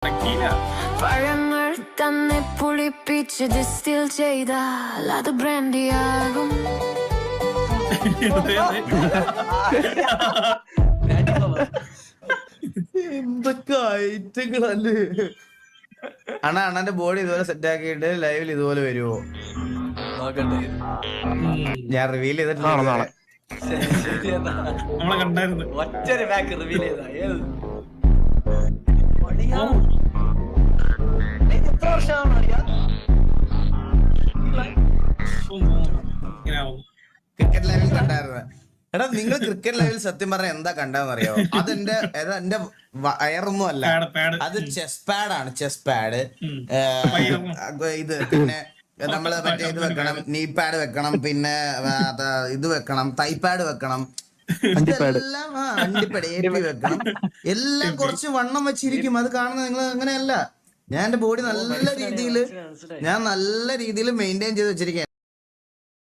പഴങ്ങൾ തന്നെ പുളിപ്പിച്ച് ഡിസ്റ്റിൽ ചെയ്താൽ അത് ബ്രാൻഡിയാകും. എന്തൊക്കെ ഐറ്റങ്ങളല്ലേ അണ്ണന്റെ ബോഡി ഇതുപോലെ സെറ്റ് ആക്കിയിട്ട് ലൈവിൽ ഇതുപോലെ വരുമോ? ഞാൻ റിവീൽ ചെയ്തിട്ടില്ല. ഒറ്റൊരു ബാക്ക് റിവീൽ ചെയ്താ എത്ര വർഷമാണ് ക്രിക്കറ്റ് ലൈവിൽ കണ്ടായിരുന്നു. എടാ നിങ്ങൾ ക്രിക്കറ്റ് ലൈവിൽ സത്യം പറഞ്ഞ എന്താ കണ്ടെന്നറിയോ? അതെന്റെ എന്റെ വയറൊന്നും അല്ല, അത് ചെസ് പാഡ് ആണ്. ചെസ് പാഡ് ഇത് പിന്നെ നമ്മള് മറ്റേ ഇത് വെക്കണം, നീ പാഡ് വെക്കണം, പിന്നെ ഇത് വെക്കണം, തൈ പാഡ് വെക്കണം, ഇതെല്ലാം അണ്ടിപ്പാഡ് AP വെക്കണം. എല്ലാം കുറച്ച് വണ്ണം വെച്ചിരിക്കും. അത് കാണുന്നത് നിങ്ങൾ അങ്ങനെയല്ല. ഞാൻ എന്റെ ബോഡി നല്ല രീതിയിൽ മെയിൻറ്റെയിൻ ചെയ്ത് വെച്ചിരിക്കുകയാണ്.